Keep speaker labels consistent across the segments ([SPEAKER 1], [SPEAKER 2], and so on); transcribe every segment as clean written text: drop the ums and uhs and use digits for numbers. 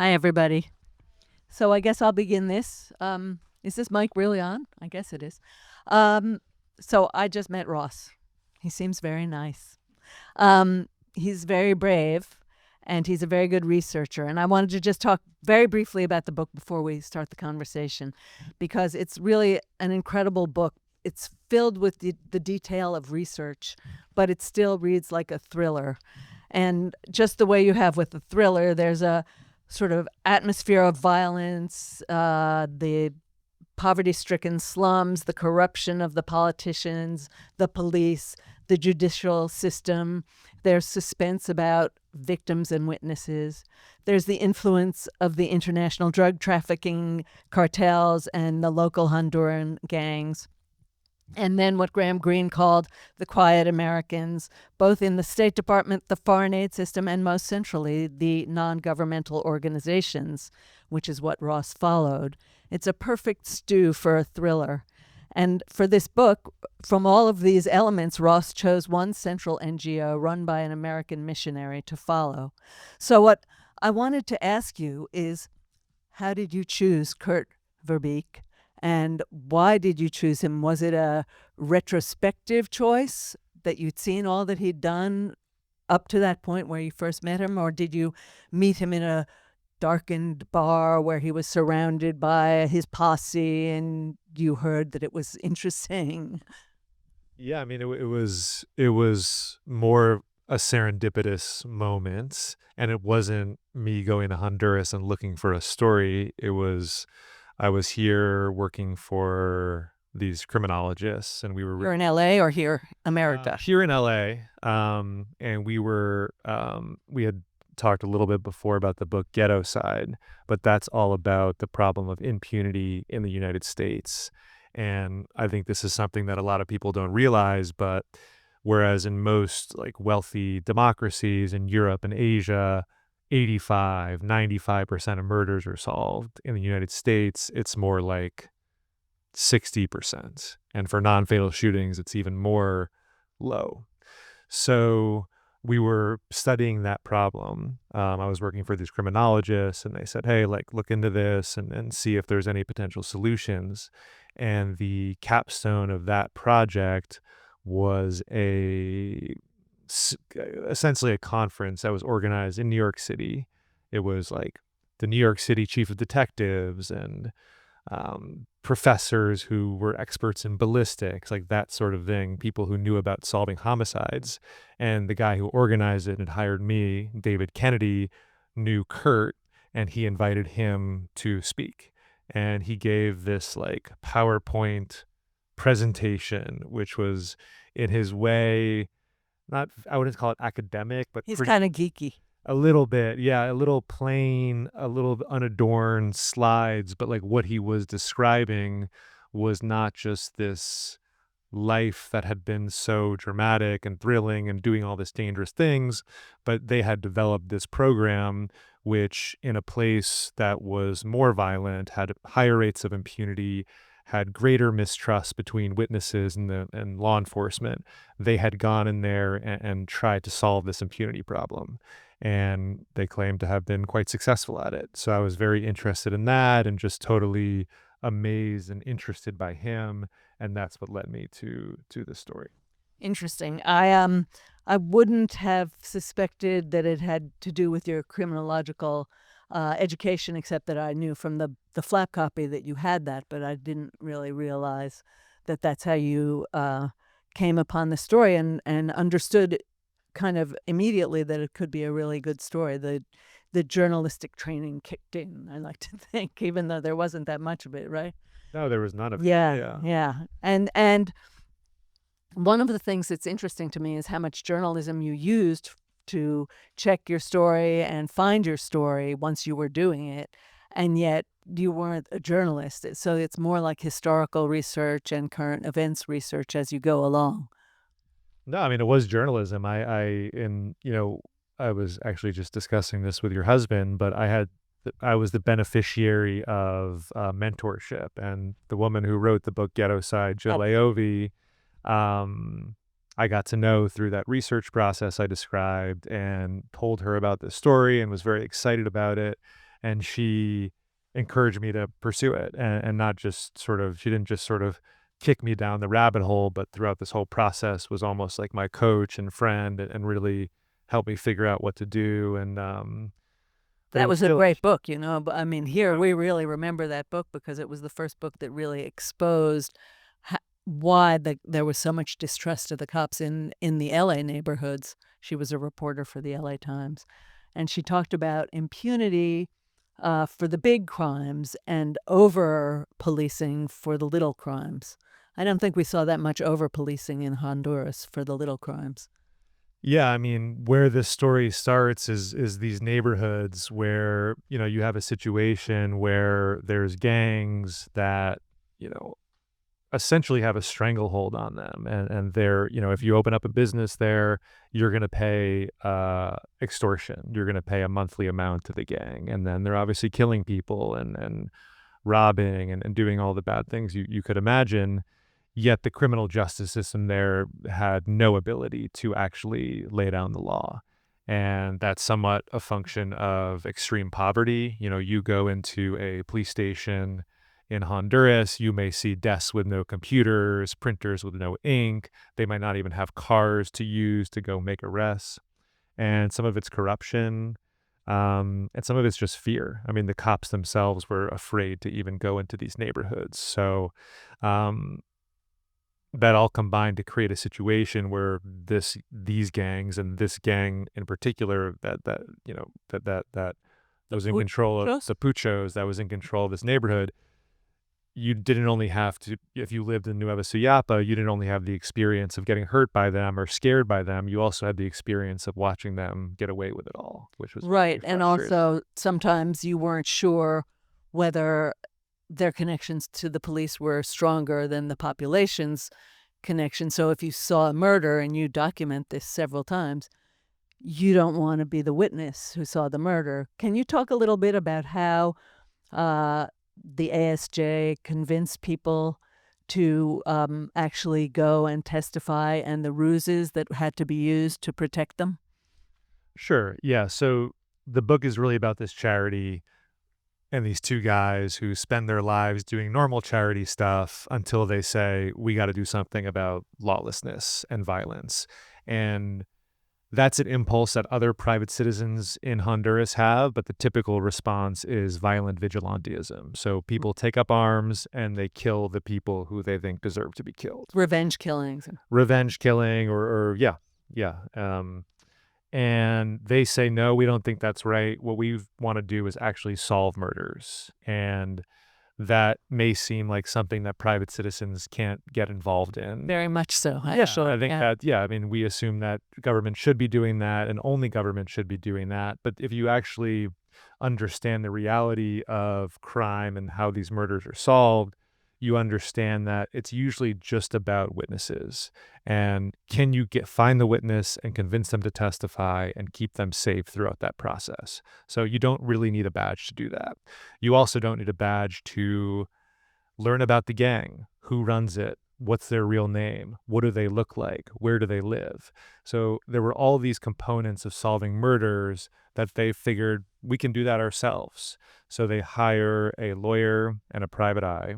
[SPEAKER 1] Hi, everybody. So I guess I'll begin this. Is this mic really on? I guess it is. So I just met Ross. He seems very nice. He's very brave, and he's a very good researcher. And I wanted to just talk very briefly about the book before we start the conversation, because it's really an incredible book. It's filled with the detail of research, but it still reads like a thriller. And just the way you have with a thriller, there's a sort of atmosphere of violence, the poverty-stricken slums, the corruption of the politicians, the police, the judicial system. There's suspense about victims and witnesses. There's the influence of the international drug trafficking cartels and the local Honduran gangs. And then what Graham Greene called the quiet Americans, both in the State Department, the foreign aid system, and most centrally, the non-governmental organizations, which is what Ross followed. It's a perfect stew for a thriller. And for this book, from all of these elements, Ross chose one central NGO run by an American missionary to follow. So what I wanted to ask you is, how did you choose Kurt Ver Beek? And why did you choose him? Was it a retrospective choice that you'd seen all that he'd done up to that point where you first met him? Or did you meet him in a darkened bar where he was surrounded by his posse and you heard that it was interesting?
[SPEAKER 2] Yeah, I mean, it was more a serendipitous moment, and it wasn't me going to Honduras and looking for a story. I was here working for these criminologists, and
[SPEAKER 1] You're in LA or here, America?
[SPEAKER 2] here in LA, and we had talked a little bit before about the book Ghetto Side, but that's all about the problem of impunity in the United States. And I think this is something that a lot of people don't realize, but whereas in most like wealthy democracies in Europe and Asia, 85, 95% of murders are solved. In the United States, it's more like 60%. And for non-fatal shootings, it's even more low. So we were studying that problem. I was working for these criminologists, and they said, hey, like, look into this and see if there's any potential solutions. And the capstone of that project was essentially a conference that was organized in New York City. It was like the New York City chief of detectives and professors who were experts in ballistics, like that sort of thing, people who knew about solving homicides. And the guy who organized it and hired me, David Kennedy, knew Kurt, and he invited him to speak. And he gave this like PowerPoint presentation, which was in his way, not, I wouldn't call it academic, but
[SPEAKER 1] He's kind of geeky.
[SPEAKER 2] a little bit, yeah, a little plain, a little unadorned slides, but like what he was describing was not just this life that had been so dramatic and thrilling and doing all this dangerous things, but they had developed this program which, in a place that was more violent, had higher rates of impunity, had greater mistrust between witnesses and law enforcement. They had gone in there and tried to solve this impunity problem, and they claimed to have been quite successful at it. So I was very interested in that and just totally amazed and interested by him, and that's what led me to the story.
[SPEAKER 1] Interesting. I wouldn't have suspected that it had to do with your criminological education, except that I knew from the flap copy that you had that, but I didn't really realize that that's how you came upon the story and understood kind of immediately that it could be a really good story. The journalistic training kicked in, I like to think, even though there wasn't that much of it, right?
[SPEAKER 2] No, there was none of it.
[SPEAKER 1] Yeah. And one of the things that's interesting to me is how much journalism you used to check your story and find your story once you were doing it, and yet you weren't a journalist. So it's more like historical research and current events research as you go along.
[SPEAKER 2] No, I mean, it was journalism. I was actually just discussing this with your husband, but I was the beneficiary of mentorship, and the woman who wrote the book Ghetto Side, Jill Aovi, I got to know through that research process I described, and told her about this story and was very excited about it. and she encouraged me to pursue it, and not just sort of, she didn't just sort of kick me down the rabbit hole, but throughout this whole process was almost like my coach and friend, and really helped me figure out what to do. And but it
[SPEAKER 1] That
[SPEAKER 2] was
[SPEAKER 1] was a
[SPEAKER 2] still,
[SPEAKER 1] great book, but I mean, here we really remember that book because it was the first book that really exposed why there was so much distrust of the cops in the LA neighborhoods. She was a reporter for the LA Times, and she talked about impunity for the big crimes and over policing for the little crimes. I don't think we saw that much over policing in Honduras for the little crimes.
[SPEAKER 2] yeah, I mean, where this story starts is these neighborhoods where, you have a situation where there's gangs that, you know, essentially have a stranglehold on them, and they're, if you open up a business there, you're going to pay extortion. You're going to pay a monthly amount to the gang, and then they're obviously killing people and robbing and doing all the bad things you could imagine. Yet the criminal justice system there had no ability to actually lay down the law. And that's somewhat a function of extreme poverty. You go into a police station in Honduras, you may see desks with no computers, printers with no ink. They might not even have cars to use to go make arrests. And some of it's corruption, and some of it's just fear. I mean, the cops themselves were afraid to even go into these neighborhoods. So, um, that all combined to create a situation where these gangs, and this gang in particular, that was in control of
[SPEAKER 1] Puchos?
[SPEAKER 2] the Puchos, that was in control of this neighborhood. You didn't only have to, if you lived in Nueva Suyapa, you didn't only have the experience of getting hurt by them or scared by them. You also had the experience of watching them get away with it all, which was
[SPEAKER 1] Right.
[SPEAKER 2] very
[SPEAKER 1] And
[SPEAKER 2] frustrating.
[SPEAKER 1] also, sometimes you weren't sure whether their connections to the police were stronger than the population's connection. So if you saw a murder, and you document this several times, you don't want to be the witness who saw the murder. Can you talk a little bit about how uh, the ASJ convinced people to actually go and testify, and the ruses that had to be used to protect them?
[SPEAKER 2] Sure. Yeah. So the book is really about this charity and these two guys who spend their lives doing normal charity stuff until they say, we got to do something about lawlessness and violence. And that's an impulse that other private citizens in Honduras have, but the typical response is violent vigilantism. So people take up arms and they kill the people who they think deserve to be killed.
[SPEAKER 1] Revenge killings.
[SPEAKER 2] Revenge killing, or yeah, yeah. And they say, no, we don't think that's right. What we want to do is actually solve murders. And that may seem like something that private citizens can't get involved in.
[SPEAKER 1] Very much so.
[SPEAKER 2] Yeah,
[SPEAKER 1] Actually,
[SPEAKER 2] I think that, yeah, I mean, we assume that government should be doing that, and only government should be doing that. But if you actually understand the reality of crime and how these murders are solved, you understand that it's usually just about witnesses. And can you find the witness and convince them to testify and keep them safe throughout that process? So you don't really need a badge to do that. You also don't need a badge to learn about the gang, who runs it, what's their real name, what do they look like, where do they live. So there were all these components of solving murders that they figured we can do that ourselves. So they hire a lawyer and a private eye,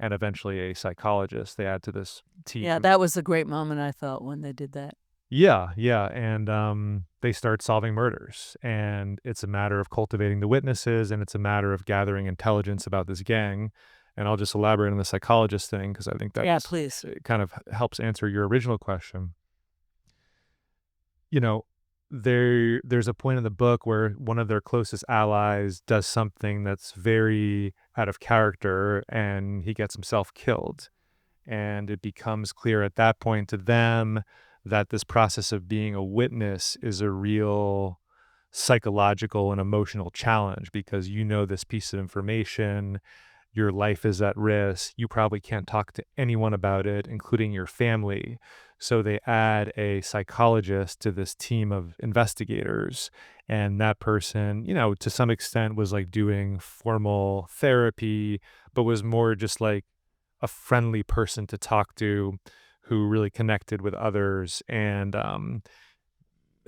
[SPEAKER 2] and eventually a psychologist. They add to this team.
[SPEAKER 1] yeah, that was a great moment, I thought, when they did that.
[SPEAKER 2] Yeah, yeah, and they start solving murders, and it's a matter of cultivating the witnesses, and it's a matter of gathering intelligence about this gang. And I'll just elaborate on the psychologist thing because I think
[SPEAKER 1] Yeah,
[SPEAKER 2] that's,
[SPEAKER 1] please.
[SPEAKER 2] it kind of helps answer your original question. You know, there's a point in the book where one of their closest allies does something that's very out of character, and he gets himself killed. And it becomes clear at that point to them that this process of being a witness is a real psychological and emotional challenge, because this piece of information, your life is at risk. You probably can't talk to anyone about it, including your family. So they add a psychologist to this team of investigators. And that person, to some extent was like doing formal therapy, but was more just like a friendly person to talk to, who really connected with others. And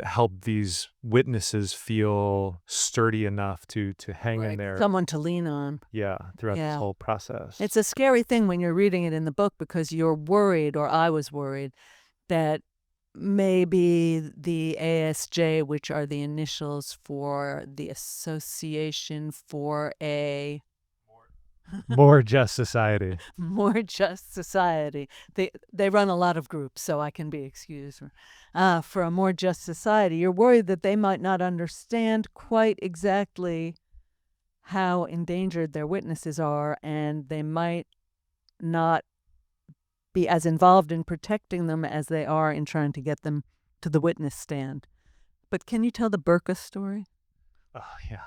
[SPEAKER 2] help these witnesses feel sturdy enough to hang in
[SPEAKER 1] Right.
[SPEAKER 2] there.
[SPEAKER 1] Someone to lean on.
[SPEAKER 2] Throughout this
[SPEAKER 1] Yeah.
[SPEAKER 2] whole process.
[SPEAKER 1] It's a scary thing when you're reading it in the book because you're worried, or I was worried, that maybe the ASJ, which are the initials for the Association for a
[SPEAKER 2] More just society.
[SPEAKER 1] More Just Society. They run a lot of groups, so I can be excused. For a more just society, you're worried that they might not understand quite exactly how endangered their witnesses are, and they might not be as involved in protecting them as they are in trying to get them to the witness stand. But can you tell the burqa story?
[SPEAKER 2] Oh yeah.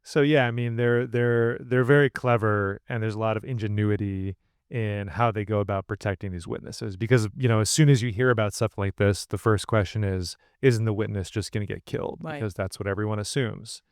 [SPEAKER 2] So yeah, I mean they're very clever, and there's a lot of ingenuity in how they go about protecting these witnesses, because as soon as you hear about stuff like this, the first question is, isn't the witness just going to get killed?
[SPEAKER 1] Right.
[SPEAKER 2] Because that's what everyone assumes.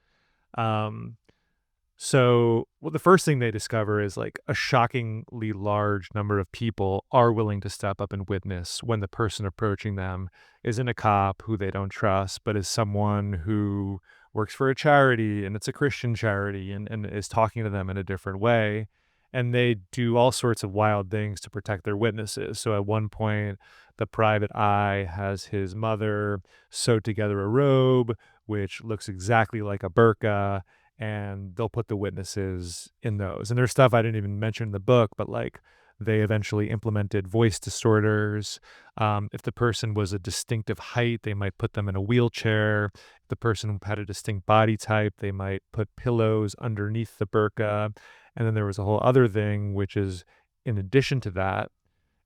[SPEAKER 2] So the first thing they discover is like a shockingly large number of people are willing to step up and witness when the person approaching them isn't a cop who they don't trust, but is someone who works for a charity, and it's a Christian charity, and is talking to them in a different way. And they do all sorts of wild things to protect their witnesses. So at one point, the private eye has his mother sew together a robe, which looks exactly like a burqa, and they'll put the witnesses in those. And there's stuff I didn't even mention in the book, but like they eventually implemented voice distorters. If the person was a distinctive height, they might put them in a wheelchair. If the person had a distinct body type, they might put pillows underneath the burqa. And then there was a whole other thing, which is in addition to that,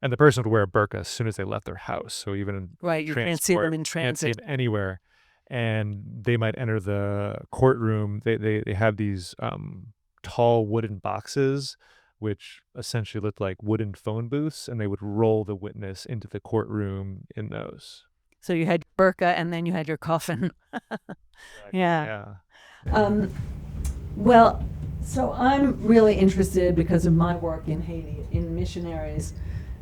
[SPEAKER 2] and the person would wear a burqa as soon as they left their house. So even in
[SPEAKER 1] Right, you can't see them in
[SPEAKER 2] can't see
[SPEAKER 1] transit.
[SPEAKER 2] it anywhere. And they might enter the courtroom. They have these tall wooden boxes, which essentially looked like wooden phone booths, and they would roll the witness into the courtroom in those.
[SPEAKER 1] So you had your burqa, and then you had your coffin. Yeah. Well, so I'm really interested because of my work in Haiti, in missionaries,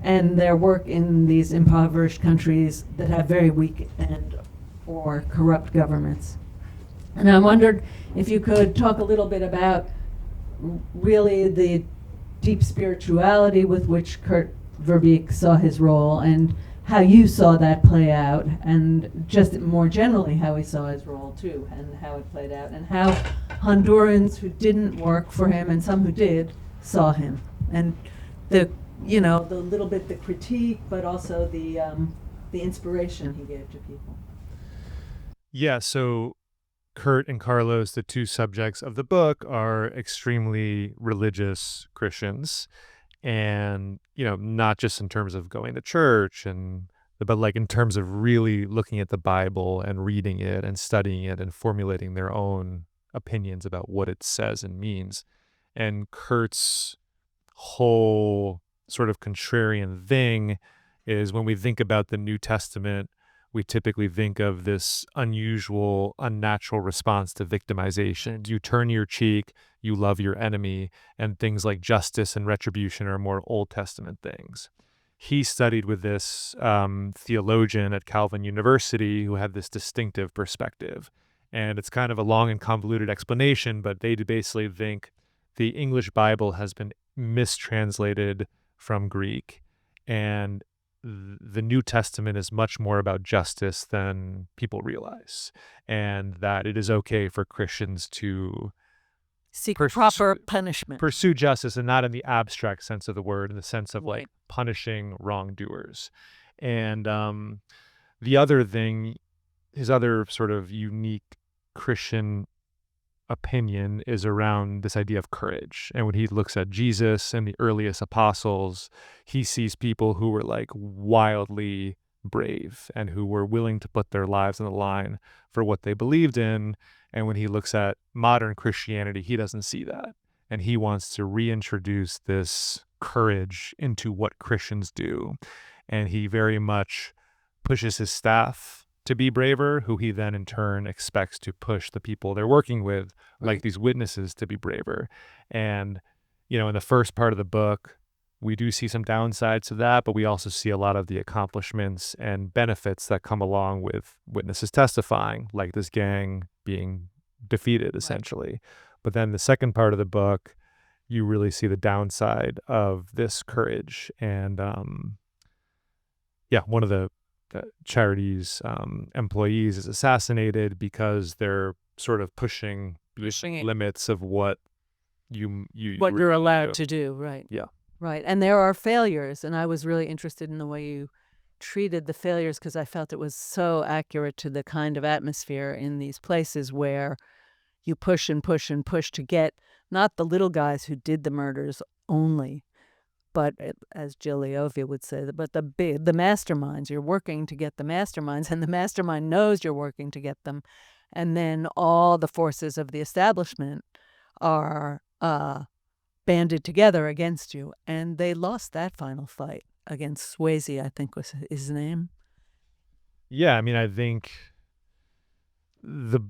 [SPEAKER 1] and their work in these impoverished countries that have very weak or corrupt governments. And I wondered if you could talk a little bit about really the deep spirituality with which Kurt Ver Beek saw his role, and how you saw that play out, and just more generally how he saw his role too, and how it played out, and how Hondurans who didn't work for him and some who did saw him, and the little bit the critique, but also the inspiration he gave to people.
[SPEAKER 2] Yeah, so Kurt and Carlos, the two subjects of the book, are extremely religious Christians. And, not just in terms of going to church, but like in terms of really looking at the Bible and reading it and studying it and formulating their own opinions about what it says and means. And Kurt's whole sort of contrarian thing is, when we think about the New Testament, we typically think of this unusual, unnatural response to victimization. You turn your cheek, you love your enemy, and things like justice and retribution are more Old Testament things. He studied with this theologian at Calvin University who had this distinctive perspective. And it's kind of a long and convoluted explanation, but they basically think the English Bible has been mistranslated from Greek, and the New Testament is much more about justice than people realize, and that it is okay for Christians to
[SPEAKER 1] seek proper punishment,
[SPEAKER 2] pursue justice, and not in the abstract sense of the word, in the sense of
[SPEAKER 1] right,
[SPEAKER 2] like punishing wrongdoers. And the other thing, his other sort of unique Christian opinion is around this idea of courage. And when he looks at Jesus and the earliest apostles, he sees people who were like wildly brave and who were willing to put their lives on the line for what they believed in. And when he looks at modern Christianity, he doesn't see that. And he wants to reintroduce this courage into what Christians do. And he very much pushes his staff to be braver, who he then in turn expects to push the people they're working with, like these witnesses, to be braver. And, in the first part of the book, we do see some downsides to that, but we also see a lot of the accomplishments and benefits that come along with witnesses testifying, like this gang being defeated, essentially. But then the second part of the book, you really see the downside of this courage. And one of the charity's employees is assassinated because they're sort of pushing
[SPEAKER 1] Pushing it.
[SPEAKER 2] limits of what
[SPEAKER 1] What you're allowed to do, right?
[SPEAKER 2] Yeah.
[SPEAKER 1] Right. And there are failures, and I was really interested in the way you treated the failures because I felt it was so accurate to the kind of atmosphere in these places where you push and push and push to get not the little guys who did the murders only, but as Jill Leovia would say, but the masterminds. You're working to get the masterminds, and the mastermind knows you're working to get them. And then all the forces of the establishment are banded together against you. And they lost that final fight against Swayze, I think was his name.
[SPEAKER 2] Yeah, I mean, I think the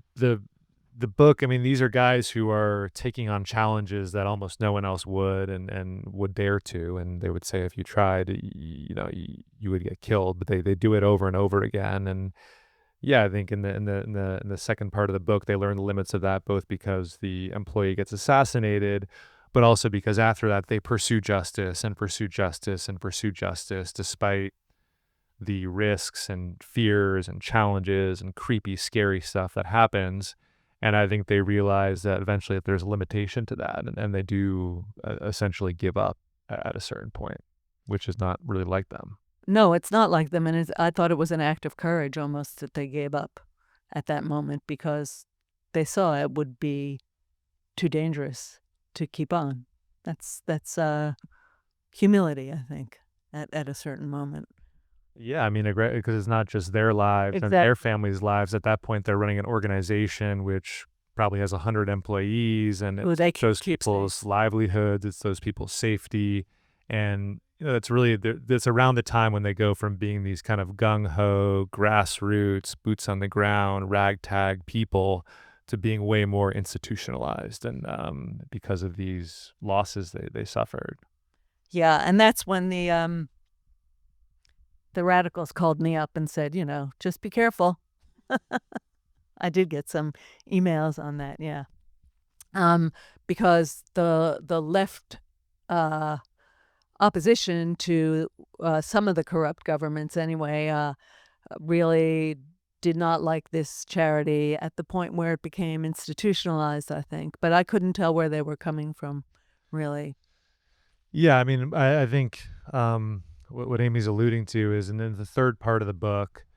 [SPEAKER 2] book, I mean, these are guys who are taking on challenges that almost no one else would and would dare to. And they would say if you tried, you would get killed. But they do it over and over again. And yeah, I think in the second part of the book, they learn the limits of that, both because the employee gets assassinated, but also because after that they pursue justice and pursue justice and pursue justice, despite the risks and fears and challenges and creepy, scary stuff that happens. And I think they realize that eventually that there's a limitation to that, and they do essentially give up at a certain point, which is not really like them.
[SPEAKER 1] No, it's not like them, and I thought it was an act of courage almost that they gave up at that moment because they saw it would be too dangerous to keep on. That's humility, I think, at a certain moment.
[SPEAKER 2] Yeah, I mean, because it's not just their lives and their families' lives. At that point, they're running an organization which probably has 100 employees, and it's those people's livelihoods, it's those people's safety. And it's really, it's around the time when they go from being these kind of gung-ho, grassroots, boots on the ground, ragtag people to being way more institutionalized, and because of these losses they suffered.
[SPEAKER 1] Yeah, and that's when the radicals called me up and said, just be careful. I did get some emails on that, yeah. Because the left opposition to some of the corrupt governments anyway really did not like this charity at the point where it became institutionalized, I think. But I couldn't tell where they were coming from, really.
[SPEAKER 2] Yeah, I mean, I think what Amy's alluding to is, and then the third part of the book,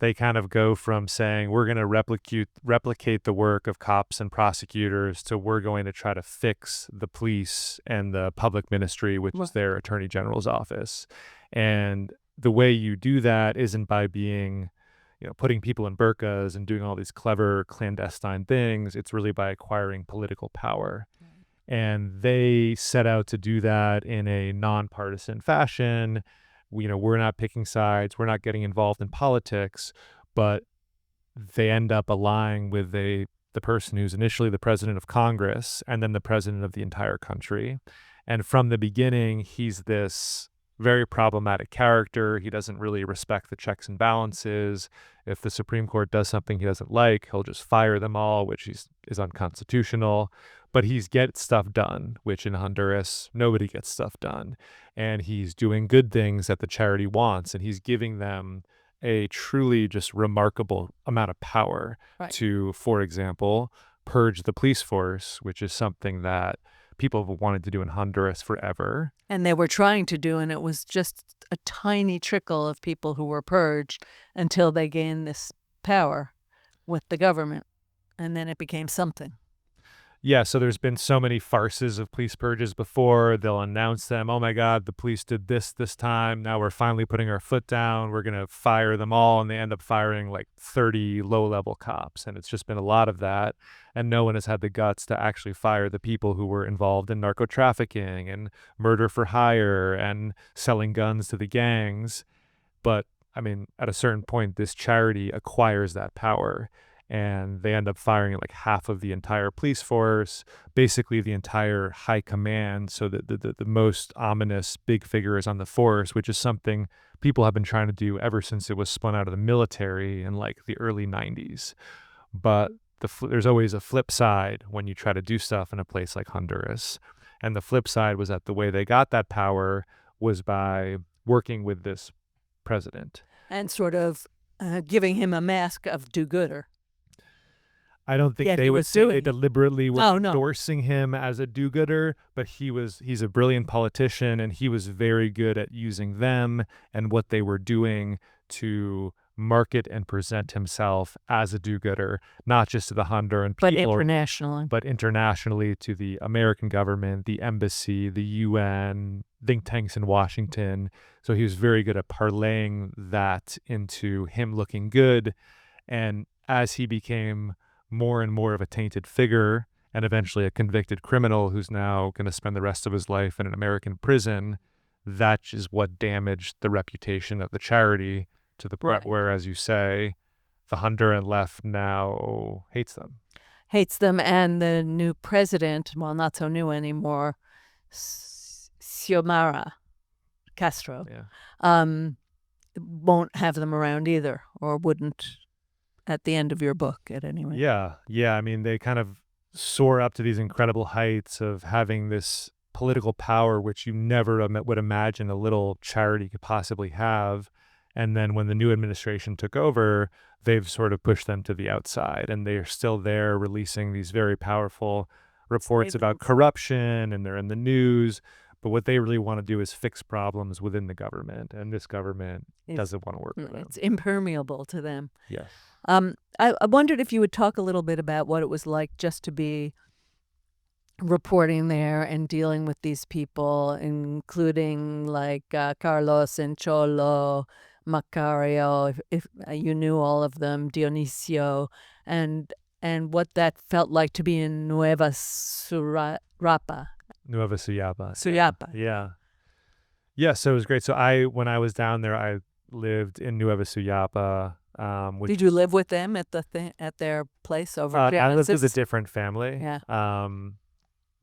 [SPEAKER 2] they kind of go from saying we're going to replicate the work of cops and prosecutors to we're going to try to fix the police and the public ministry, which is their attorney general's office. And the way you do that isn't by being, putting people in burqas and doing all these clever clandestine things. It's really by acquiring political power. And they set out to do that in a nonpartisan fashion. We're not picking sides. We're not getting involved in politics, but they end up allying with the person who's initially the president of Congress and then the president of the entire country. And from the beginning, he's this very problematic character. He doesn't really respect the checks and balances. If the Supreme Court does something he doesn't like, he'll just fire them all, which is unconstitutional. But he gets stuff done, which in Honduras, nobody gets stuff done. And he's doing good things that the charity wants, and he's giving them a truly just remarkable amount of power to, for example, purge the police force, which is something that people have wanted to do in Honduras forever.
[SPEAKER 1] And they were trying to do, and it was just a tiny trickle of people who were purged until they gained this power with the government. And then it became something.
[SPEAKER 2] Yeah, so there's been so many farces of police purges before. They'll announce them. Oh my God, the police did this time. Now we're finally putting our foot down. We're going to fire them all. And they end up firing like 30 low-level cops. And it's just been a lot of that. And no one has had the guts to actually fire the people who were involved in narco trafficking and murder for hire and selling guns to the gangs. But I mean, at a certain point, this charity acquires that power. and they end up firing like half of the entire police force, basically the entire high command. So that the most ominous big figure is on the force, which is something people have been trying to do ever since it was spun out of the military in like the early 90s. But there's always a flip side when you try to do stuff in a place like Honduras. And the flip side was that the way they got that power was by working with this president.
[SPEAKER 1] And sort of giving him a mask of do-gooder.
[SPEAKER 2] I don't think
[SPEAKER 1] Yet
[SPEAKER 2] they
[SPEAKER 1] he
[SPEAKER 2] would
[SPEAKER 1] was
[SPEAKER 2] say
[SPEAKER 1] doing
[SPEAKER 2] they
[SPEAKER 1] it.
[SPEAKER 2] deliberately were
[SPEAKER 1] Oh, no.
[SPEAKER 2] endorsing him as a do-gooder, but he's a brilliant politician, and he was very good at using them and what they were doing to market and present himself as a do-gooder, not just to the Honduran
[SPEAKER 1] But
[SPEAKER 2] people,
[SPEAKER 1] internationally.
[SPEAKER 2] but internationally to the American government, the embassy, the UN, think tanks in Washington. So he was very good at parlaying that into him looking good. And as he became more and more of a tainted figure and eventually a convicted criminal who's now going to spend the rest of his life in an American prison, that is what damaged the reputation of the charity to the point where, as you say, the Honduran left now hates them.
[SPEAKER 1] Hates them, and the new president, well, not so new anymore, Xiomara Castro, won't have them around either, or wouldn't at the end of your book, at any rate.
[SPEAKER 2] Yeah. I mean, they kind of soar up to these incredible heights of having this political power, which you never would imagine a little charity could possibly have. And then when the new administration took over, they've sort of pushed them to the outside, and they are still there releasing these very powerful reports about corruption, and they're in the news. But what they really want to do is fix problems within the government, and this government doesn't want to work with them.
[SPEAKER 1] It's impermeable to them.
[SPEAKER 2] Yes.
[SPEAKER 1] I wondered if you would talk a little bit about what it was like just to be reporting there and dealing with these people, including like Carlos and Cholo, Macario, if you knew all of them, Dionisio, and what that felt like to be in Nueva Suyapa.
[SPEAKER 2] Nueva Suyapa.
[SPEAKER 1] Suyapa.
[SPEAKER 2] Yeah, so it was great. So when I was down there, I lived in Nueva Suyapa.
[SPEAKER 1] Did you live with them at their place over?
[SPEAKER 2] I lived with a different family.
[SPEAKER 1] Yeah.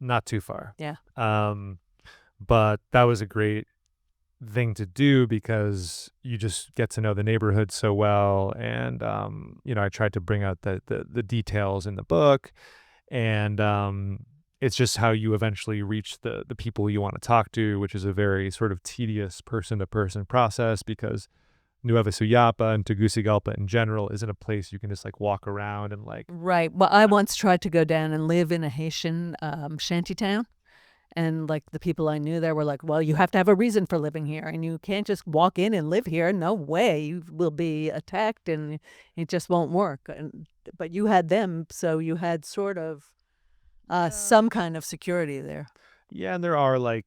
[SPEAKER 2] Not too far.
[SPEAKER 1] Yeah.
[SPEAKER 2] But that was a great thing to do because you just get to know the neighborhood so well. And I tried to bring out the details in the book, and it's just how you eventually reach the people you want to talk to, which is a very sort of tedious person-to-person process because Nueva Suyapa and Tegucigalpa in general isn't a place you can just like walk around and like.
[SPEAKER 1] Right. Well, I once tried to go down and live in a Haitian shantytown, and like the people I knew there were like, well, you have to have a reason for living here, and you can't just walk in and live here. No way. You will be attacked and it just won't work. But you had them, so you had sort of some kind of security there.
[SPEAKER 2] Yeah, and there are like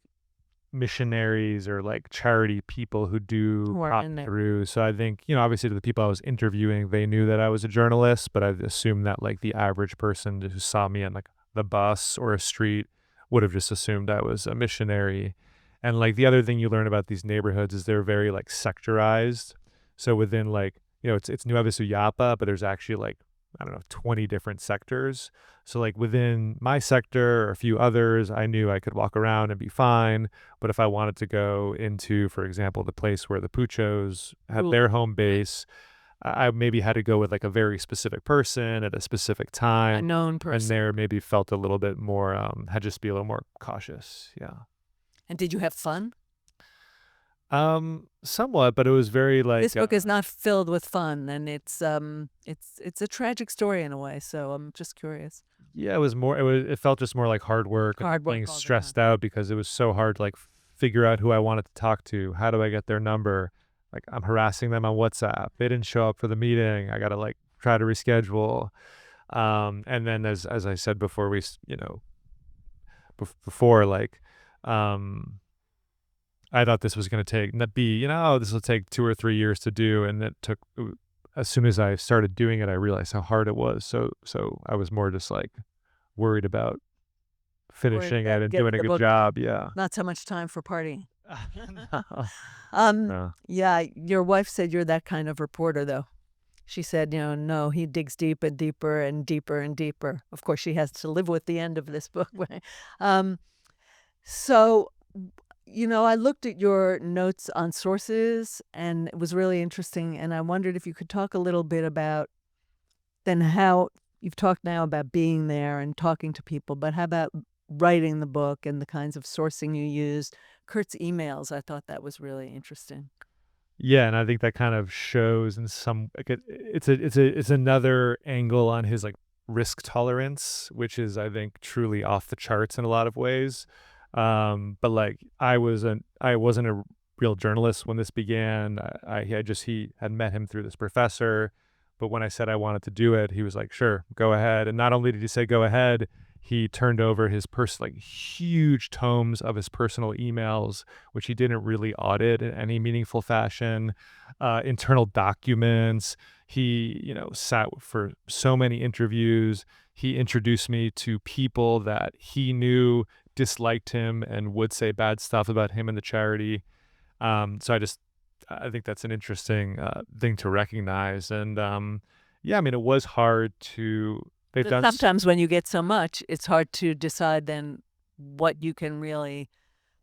[SPEAKER 2] missionaries or like charity people who do pop through. So I think, obviously to the people I was interviewing, they knew that I was a journalist, but I assumed that like the average person who saw me on like the bus or a street would have just assumed I was a missionary. And like the other thing you learn about these neighborhoods is they're very like sectorized. So within like, it's Nueva Suyapa, but there's actually like, I don't know, 20 different sectors. So like within my sector or a few others, I knew I could walk around and be fine. But if I wanted to go into, for example, the place where the Puchos had their home base, I maybe had to go with like a very specific person at a specific time.
[SPEAKER 1] A known person.
[SPEAKER 2] And there maybe felt a little bit more, had just be a little more cautious. Yeah.
[SPEAKER 1] And did you have fun?
[SPEAKER 2] Somewhat, but it was very like
[SPEAKER 1] this book is not filled with fun, and it's a tragic story in a way. So I'm just curious.
[SPEAKER 2] Yeah, it felt just more like hard work, being stressed out because it was so hard to like figure out who I wanted to talk to. How do I get their number? Like I'm harassing them on WhatsApp. They didn't show up for the meeting. I got to like try to reschedule. And then as I said before, I thought this was going to this will take 2 or 3 years to do. And it took, as soon as I started doing it, I realized how hard it was. So I was more just like worried about finishing it and doing a good job. Yeah.
[SPEAKER 1] Not so much time for partying.
[SPEAKER 2] No.
[SPEAKER 1] Yeah. Your wife said you're that kind of reporter though. she said, no, he digs deep and deeper and deeper and deeper. Of course, she has to live with the end of this book. Right? So, I looked at your notes on sources, and it was really interesting. And I wondered if you could talk a little bit about then how you've talked now about being there and talking to people, but how about writing the book and the kinds of sourcing you used? Kurt's emails, I thought that was really interesting.
[SPEAKER 2] Yeah, and I think that kind of shows in some like it's another angle on his like risk tolerance, which is I think truly off the charts in a lot of ways. But like I wasn't a real journalist when this began. He had met him through this professor, but when I said I wanted to do it, he was like, "Sure, go ahead." And not only did he say go ahead, he turned over his like huge tomes of his personal emails, which he didn't really audit in any meaningful fashion, internal documents. He, sat for so many interviews. He introduced me to people that he knew disliked him and would say bad stuff about him and the charity. So I think that's an interesting thing to recognize. And yeah, I mean, it was hard to. They've done
[SPEAKER 1] Sometimes when you get so much, it's hard to decide then what you can really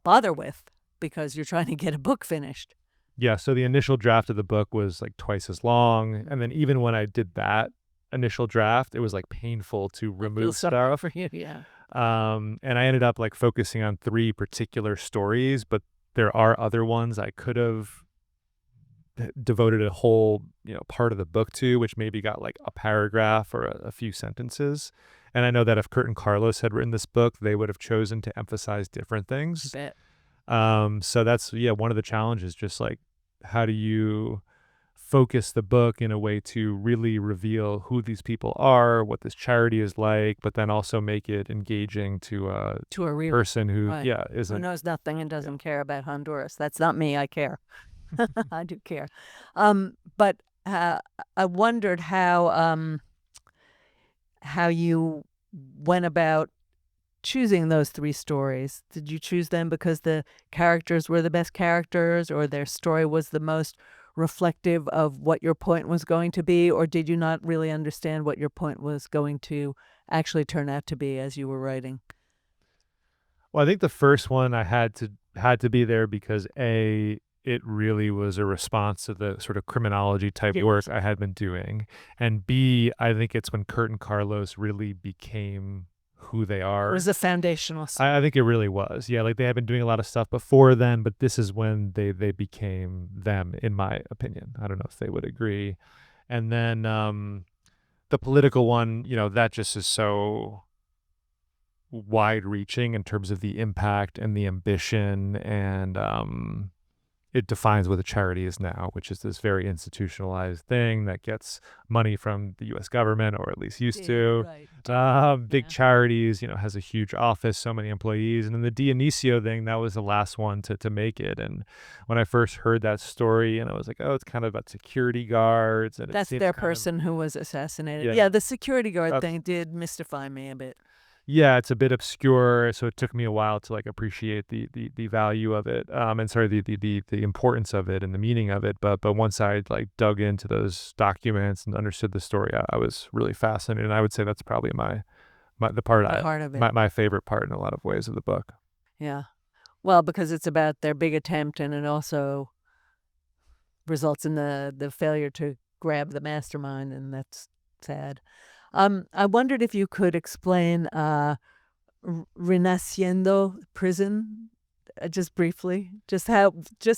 [SPEAKER 1] bother with because you're trying to get a book finished.
[SPEAKER 2] Yeah, so the initial draft of the book was like twice as long, and then even when I did that initial draft, it was like painful to remove stuff.
[SPEAKER 1] For you, yeah.
[SPEAKER 2] And I ended up like focusing on 3 particular stories, but there are other ones I could have devoted a whole part of the book to, which maybe got like a paragraph or a few sentences. And I know that if Kurt and Carlos had written this book, they would have chosen to emphasize different things.
[SPEAKER 1] Bet.
[SPEAKER 2] So that's one of the challenges, just like how do you focus the book in a way to really reveal who these people are, what this charity is like, but then also make it engaging to a
[SPEAKER 1] real
[SPEAKER 2] person who
[SPEAKER 1] right.
[SPEAKER 2] isn't
[SPEAKER 1] who knows nothing and doesn't care about Honduras. That's not me. I care. I do care. But I wondered how you went about choosing those 3 stories. Did you choose them because the characters were the best characters, or their story was the most reflective of what your point was going to be, or did you not really understand what your point was going to actually turn out to be as you were writing?
[SPEAKER 2] Well, I think the first one I had to be there because it really was a response to the sort of criminology type work I had been doing. And B, I think it's when Kurt and Carlos really became who they are.
[SPEAKER 1] It was a foundational.
[SPEAKER 2] I think it really was. Yeah, like they had been doing a lot of stuff before then, but this is when they became them, in my opinion. I don't know if they would agree. And then the political one, that just is so wide reaching in terms of the impact and the ambition, and it defines what a charity is now, which is this very institutionalized thing that gets money from the U.S. government, or at least used to. Right. Big charities, has a huge office, so many employees. And then the Dionisio thing, that was the last one to make it. And when I first heard that story, and I was like, oh, it's kind of about security guards. And
[SPEAKER 1] that's their person who was assassinated. Yeah, the security guard thing did mystify me a bit.
[SPEAKER 2] Yeah, it's a bit obscure, so it took me a while to like appreciate the value of it, and sorry, the importance of it and the meaning of it. But once I like dug into those documents and understood the story, I was really fascinated. And I would say that's probably my favorite part in a lot of ways of the book.
[SPEAKER 1] Yeah, well, because it's about their big attempt, and it also results in the failure to grab the mastermind, and that's sad. I wondered if you could explain Renaciendo prison, just briefly, just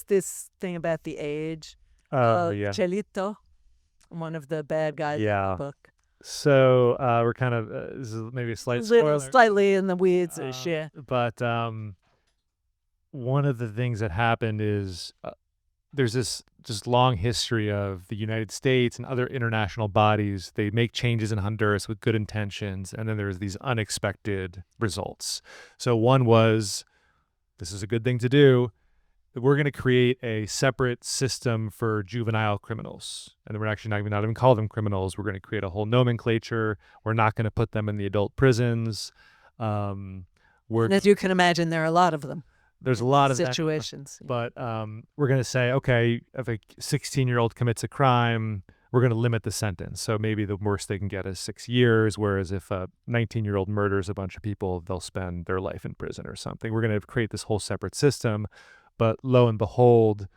[SPEAKER 1] this thing about the age. Chelito, one of the bad guys in the book.
[SPEAKER 2] So we're kind of this is maybe a slight spoiler.
[SPEAKER 1] Slightly in the weeds, yeah.
[SPEAKER 2] But one of the things that happened is there's this just long history of the United States and other international bodies. They make changes in Honduras with good intentions, and then there's these unexpected results. So one was, this is a good thing to do. We're going to create a separate system for juvenile criminals. And we're actually not even call them criminals. We're going to create a whole nomenclature. We're not going to put them in the adult prisons.
[SPEAKER 1] And as you can imagine, there are a lot of them.
[SPEAKER 2] There's a lot of
[SPEAKER 1] situations.
[SPEAKER 2] But we're going to say, okay, if a 16-year-old commits a crime, we're going to limit the sentence. So maybe the worst they can get is 6 years, whereas if a 19-year-old murders a bunch of people, they'll spend their life in prison or something. We're going to create this whole separate system. But lo and behold,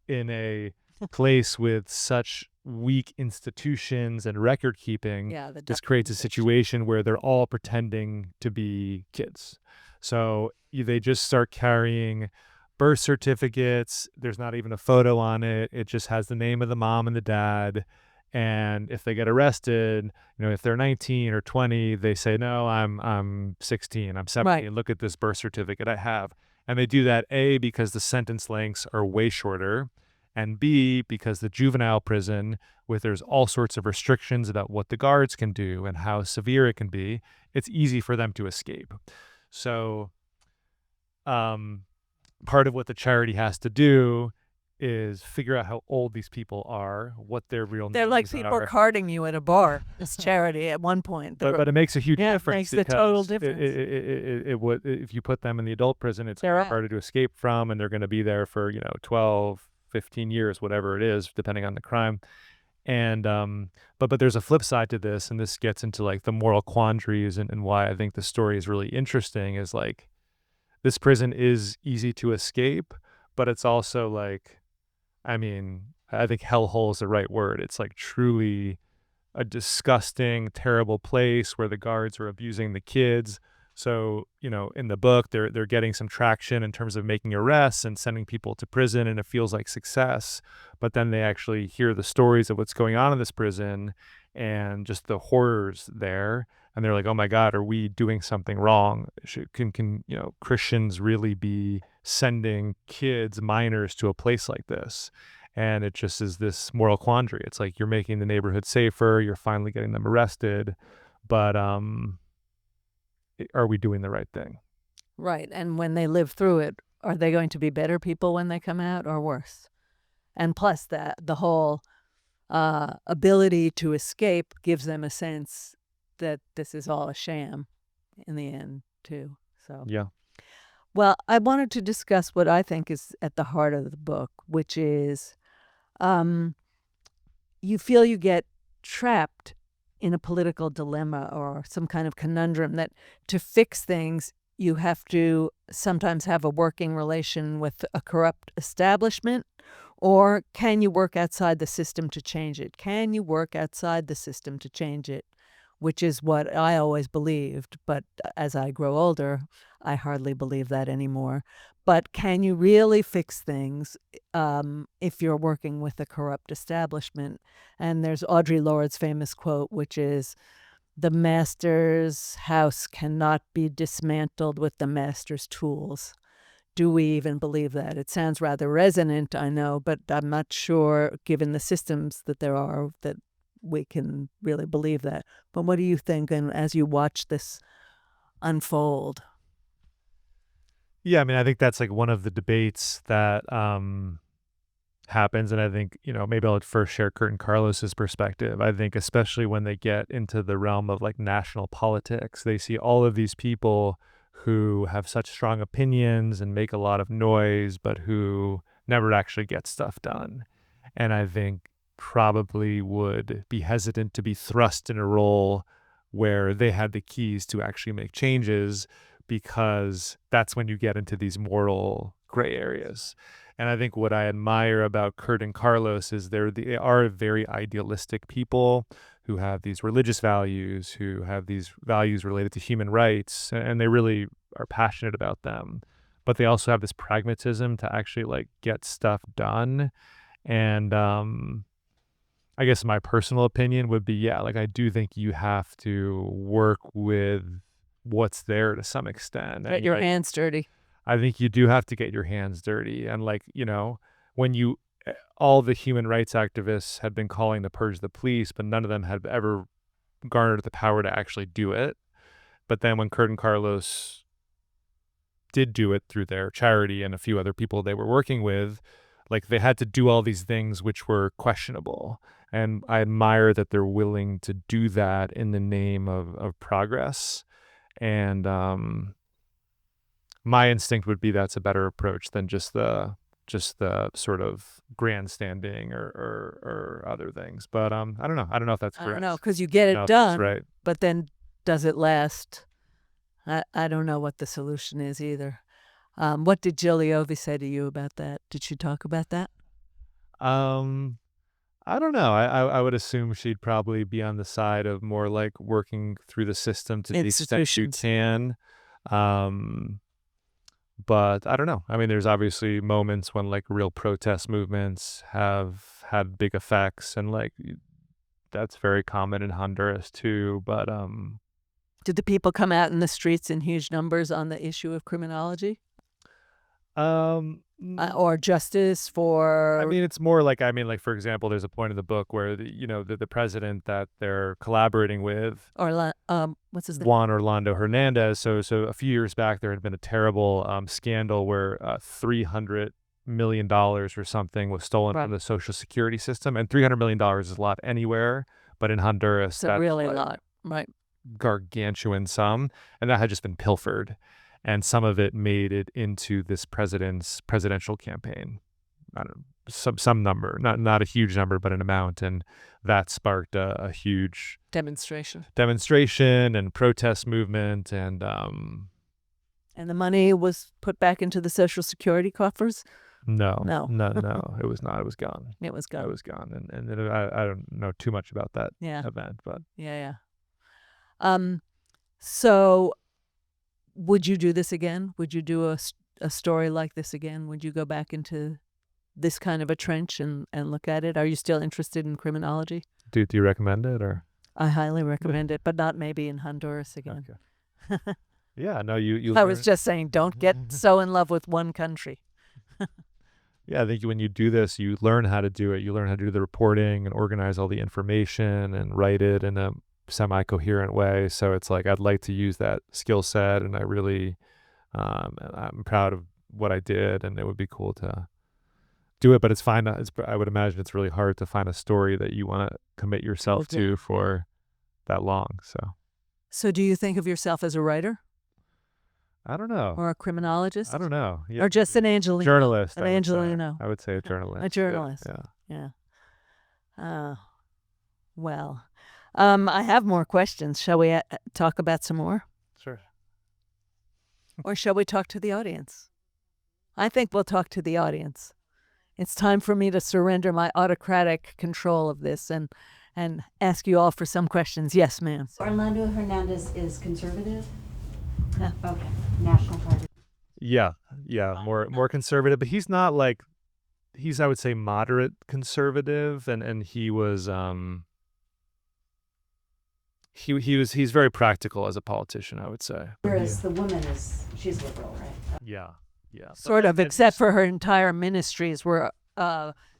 [SPEAKER 2] in a place with such weak institutions and record keeping, this creates a situation where they're all pretending to be kids. So they just start carrying birth certificates. There's not even a photo on it. It just has the name of the mom and the dad. And if they get arrested, if they're 19 or 20, they say, no, I'm 16, I'm 17. Right. Look at this birth certificate I have. And they do that, A, because the sentence lengths are way shorter, and B, because the juvenile prison, where there's all sorts of restrictions about what the guards can do and how severe it can be, it's easy for them to escape. So part of what the charity has to do is figure out how old these people are, what their real
[SPEAKER 1] They're like people carding you at a bar. This charity at one point.
[SPEAKER 2] But it makes a huge difference.
[SPEAKER 1] It makes the total difference.
[SPEAKER 2] It would, if you put them in the adult prison, it's harder to escape from, and they're going to be there for 12, 15 years, whatever it is, depending on the crime. And but there's a flip side to this, and this gets into like the moral quandaries and why I think the story is really interesting. Is like, this prison is easy to escape, but it's also like, I think hellhole is the right word. It's like truly a disgusting, terrible place where the guards are abusing the kids. So, in the book, they're getting some traction in terms of making arrests and sending people to prison, and it feels like success. But then they actually hear the stories of what's going on in this prison and just the horrors there. And they're like, oh my God, are we doing something wrong? Can Christians really be sending kids, minors, to a place like this? And it just is this moral quandary. It's like, you're making the neighborhood safer, you're finally getting them arrested, but are we doing the right thing?
[SPEAKER 1] Right. And when they live through it, are they going to be better people when they come out or worse? And plus that the whole ability to escape gives them a sense that this is all a sham in the end too. So
[SPEAKER 2] yeah.
[SPEAKER 1] Well, I wanted to discuss what I think is at the heart of the book, which is you feel you get trapped in a political dilemma or some kind of conundrum that to fix things, you have to sometimes have a working relation with a corrupt establishment, or can you work outside the system to change it? Can you work outside the system to change it? Which is what I always believed, but as I grow older, I hardly believe that anymore. But can you really fix things if you're working with a corrupt establishment? And there's Audre Lorde's famous quote, which is, the master's house cannot be dismantled with the master's tools. Do we even believe that? It sounds rather resonant, I know, but I'm not sure, given the systems that there are, that we can really believe that. But what do you think, and as you watch this unfold?
[SPEAKER 2] Yeah, I think that's like one of the debates that happens, and I think, maybe I'll first share Kurt and Carlos's perspective. I think especially when they get into the realm of like national politics, they see all of these people who have such strong opinions and make a lot of noise, but who never actually get stuff done. And I think probably would be hesitant to be thrust in a role where they had the keys to actually make changes, because that's when you get into these moral gray areas. And I think what I admire about Kurt and Carlos is they are very idealistic people who have these religious values, who have these values related to human rights, and they really are passionate about them. But they also have this pragmatism to actually like get stuff done. And I guess my personal opinion would be, yeah, like I do think you have to work with what's there to some extent.
[SPEAKER 1] Get your hands dirty.
[SPEAKER 2] I think you do have to get your hands dirty. And like, when all the human rights activists had been calling to purge the police, but none of them had ever garnered the power to actually do it. But then when Kurt and Carlos did do it through their charity and a few other people they were working with, like they had to do all these things which were questionable. And I admire that they're willing to do that in the name of progress. And my instinct would be that's a better approach than just the just the sort of grandstanding or other things. But I don't know. I don't know if that's
[SPEAKER 1] I
[SPEAKER 2] correct.
[SPEAKER 1] don't know, because you get
[SPEAKER 2] I
[SPEAKER 1] it
[SPEAKER 2] don't know if that's
[SPEAKER 1] done,
[SPEAKER 2] right.
[SPEAKER 1] but then does it last? I don't know what the solution is either. What did Gigliovi say to you about that? Did she talk about that?
[SPEAKER 2] Um, I don't know. I would assume she'd probably be on the side of more like working through the system to the extent you
[SPEAKER 1] Institutions.
[SPEAKER 2] can. Um, but I don't know. I mean, there's obviously moments when like real protest movements have had big effects, and like that's very common in Honduras too. But
[SPEAKER 1] Did the people come out in the streets in huge numbers on the issue of criminology
[SPEAKER 2] um,
[SPEAKER 1] or justice for?
[SPEAKER 2] I mean, it's more like, I mean, like, for example, there's a point in the book where, the president that they're collaborating with,
[SPEAKER 1] What's his name?
[SPEAKER 2] Juan Orlando Hernandez. So a few years back, there had been a terrible scandal where $300 million or something was stolen
[SPEAKER 1] Right.
[SPEAKER 2] from the Social Security system. And $300 million is a lot anywhere. But in Honduras,
[SPEAKER 1] It's a
[SPEAKER 2] that's
[SPEAKER 1] really
[SPEAKER 2] like
[SPEAKER 1] lot, right?
[SPEAKER 2] gargantuan sum. And that had just been pilfered. And some of it made it into this presidential campaign. I don't know, some number, not a huge number, but an amount, and that sparked a huge
[SPEAKER 1] Demonstration.
[SPEAKER 2] demonstration and protest movement, and
[SPEAKER 1] And the money was put back into the Social Security coffers?
[SPEAKER 2] no,
[SPEAKER 1] No.
[SPEAKER 2] it was not. It was gone.
[SPEAKER 1] It was
[SPEAKER 2] It
[SPEAKER 1] gone.
[SPEAKER 2] was gone, and I don't know too much about that
[SPEAKER 1] Yeah.
[SPEAKER 2] event, but
[SPEAKER 1] Yeah. So would you do this again? Would you do a story like this again? Would you go back into this kind of a trench and look at it? Are you still interested in criminology?
[SPEAKER 2] do you recommend it, or?
[SPEAKER 1] I highly recommend it, but not maybe in Honduras again.
[SPEAKER 2] Okay. Yeah, no, you
[SPEAKER 1] I was just saying, don't get so in love with one country.
[SPEAKER 2] Yeah, I think when you do this, you learn how to do it. You learn how to do the reporting and organize all the information and write it in a semi-coherent way. So it's like, I'd like to use that skill set, and I really, I'm proud of what I did, and it would be cool to do it. But it's fine. I would imagine it's really hard to find a story that you want to commit yourself to for that long.
[SPEAKER 1] So do you think of yourself as a writer
[SPEAKER 2] I don't know.
[SPEAKER 1] or a criminologist?
[SPEAKER 2] I don't know. Yeah.
[SPEAKER 1] Or just an Angelino?
[SPEAKER 2] Journalist.
[SPEAKER 1] An
[SPEAKER 2] I would say.
[SPEAKER 1] Angelino.
[SPEAKER 2] I would say a journalist.
[SPEAKER 1] A journalist.
[SPEAKER 2] Yeah.
[SPEAKER 1] Well, I have more questions. Shall we talk about some more?
[SPEAKER 2] Sure.
[SPEAKER 1] Or shall we talk to the audience? I think we'll talk to the audience. It's time for me to surrender my autocratic control of this and ask you all for some questions. Yes, ma'am.
[SPEAKER 3] Orlando Hernandez is conservative?
[SPEAKER 1] Yeah.
[SPEAKER 3] Okay. National Party.
[SPEAKER 2] Yeah. More conservative, but he's not like, I would say, moderate conservative, and he was he's very practical as a politician, I would say.
[SPEAKER 3] Whereas the woman she's liberal, right?
[SPEAKER 2] Yeah.
[SPEAKER 1] Sort of, except for her entire ministries were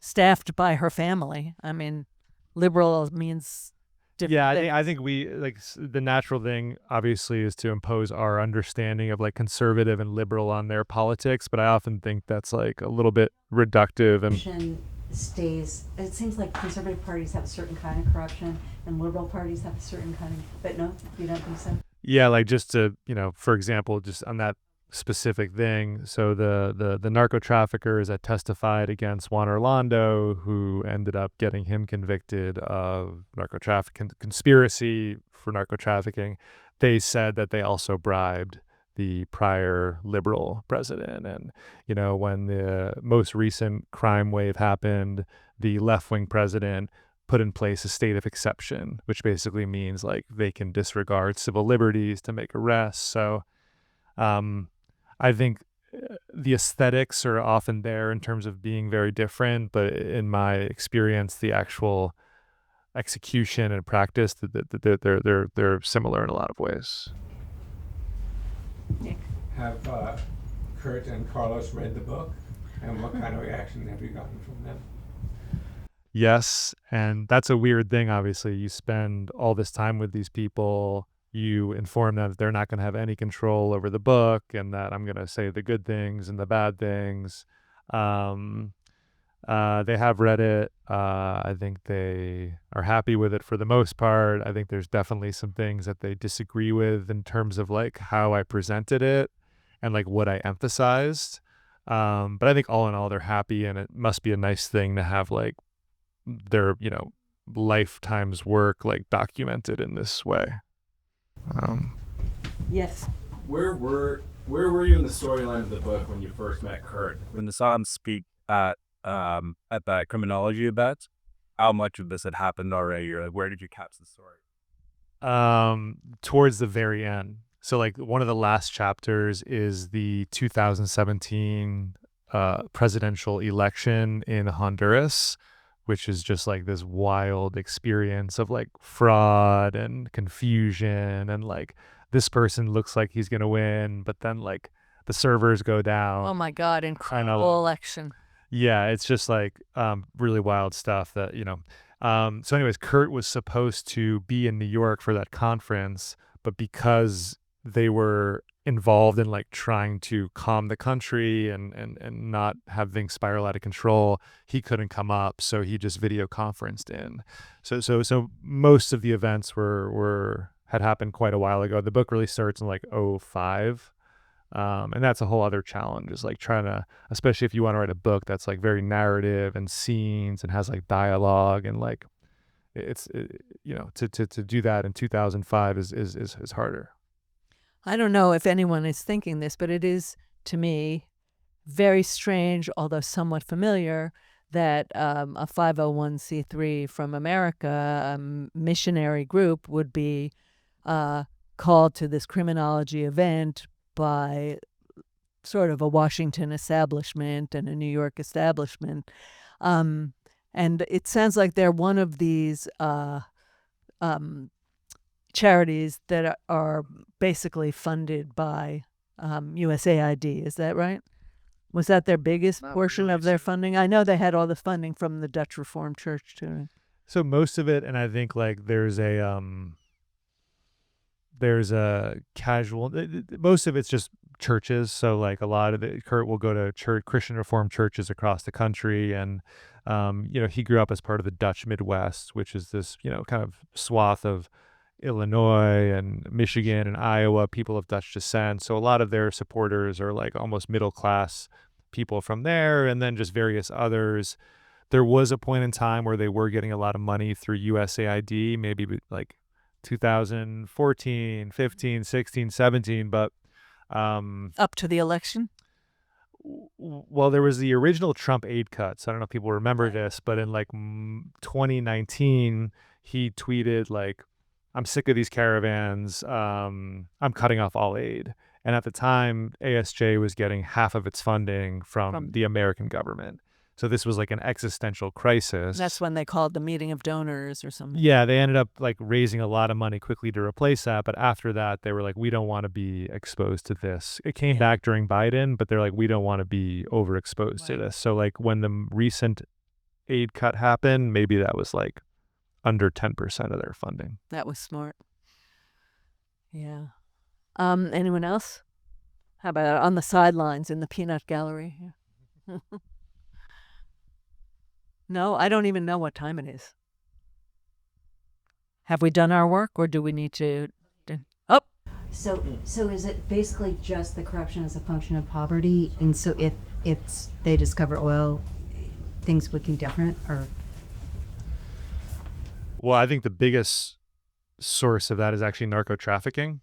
[SPEAKER 1] staffed by her family. I mean, liberal means different things.
[SPEAKER 2] I think we like the natural thing obviously is to impose our understanding of like conservative and liberal on their politics, but I often think that's like a little bit reductive. And
[SPEAKER 3] It seems like conservative parties have a certain kind of corruption and liberal parties have a certain kind of, but no, you don't think so?
[SPEAKER 2] Yeah, like just to, for example, just on that specific thing. So the narco traffickers that testified against Juan Orlando, who ended up getting him convicted of narco trafficking, conspiracy for narco trafficking, they said that they also bribed the prior liberal president. And, when the most recent crime wave happened, the left-wing president put in place a state of exception, which basically means like they can disregard civil liberties to make arrests. So I think the aesthetics are often there in terms of being very different, but in my experience, the actual execution and practice, they're similar in a lot of ways.
[SPEAKER 4] Have Kurt and Carlos read the book, and what kind of reaction have you gotten from them?
[SPEAKER 2] Yes, and that's a weird thing. Obviously, you spend all this time with these people. You inform them that they're not going to have any control over the book, and that I'm going to say the good things and the bad things. They have read it. I think they are happy with it for the most part. I think there's definitely some things that they disagree with in terms of like how I presented it and like what I emphasized. But I think all in all, they're happy, and it must be a nice thing to have like their, lifetime's work like documented in this way.
[SPEAKER 1] Yes.
[SPEAKER 5] Where were you in the storyline of the book when you first met Kurt? When the saw him speak at that criminology event, how much of this had happened already, or like, where did you catch the story?
[SPEAKER 2] Towards the very end. So like one of the last chapters is the 2017 presidential election in Honduras, which is just like this wild experience of like fraud and confusion, and like this person looks like he's gonna win, but then like the servers go down.
[SPEAKER 1] Oh my God, incredible election.
[SPEAKER 2] Yeah, it's just like really wild stuff that, so anyways, Kurt was supposed to be in New York for that conference, but because they were involved in like trying to calm the country and not have things spiral out of control, he couldn't come up, so he just video conferenced in. So most of the events had happened quite a while ago. The book really starts in like 2005. And that's a whole other challenge, is like trying to, especially if you want to write a book that's like very narrative and scenes and has like dialogue, and like to do that in 2005 is harder.
[SPEAKER 1] I don't know if anyone is thinking this, but it is, to me, very strange, although somewhat familiar, that a 501c3 from America, a missionary group, would be called to this criminology event by sort of a Washington establishment and a New York establishment. And it sounds like they're one of these charities that are basically funded by USAID. Is that right? Was that their biggest portion of their funding? I know they had all the funding from the Dutch Reformed Church too.
[SPEAKER 2] So most of it, and I think like there's a casual, most of it's just churches. So like a lot of Kurt will go to Christian Reformed churches across the country. And, he grew up as part of the Dutch Midwest, which is this, kind of swath of Illinois and Michigan and Iowa, people of Dutch descent. So a lot of their supporters are like almost middle class people from there, and then just various others. There was a point in time where they were getting a lot of money through USAID, maybe like 2014, 15, 16, 17, but
[SPEAKER 1] up to the election?
[SPEAKER 2] Well, there was the original Trump aid cuts. I don't know if people remember this, but in like 2019, he tweeted like, "I'm sick of these caravans. I'm cutting off all aid." And at the time, ASJ was getting half of its funding from the American government. So this was like an existential crisis.
[SPEAKER 1] That's when they called the meeting of donors or something.
[SPEAKER 2] Yeah, they ended up like raising a lot of money quickly to replace that. But after that, they were like, we don't want to be exposed to this. It came back during Biden, but they're like, we don't want to be overexposed to this. So like when the recent aid cut happened, maybe that was like under 10% of their funding.
[SPEAKER 1] That was smart. Yeah. Anyone else? How about on the sidelines in the peanut gallery? No, I don't even know what time it is. Have we done our work, or do we need to? Oh.
[SPEAKER 3] So is it basically just the corruption as a function of poverty? And so if they discover oil, things would be different, or?
[SPEAKER 2] Well, I think the biggest source of that is actually narco trafficking,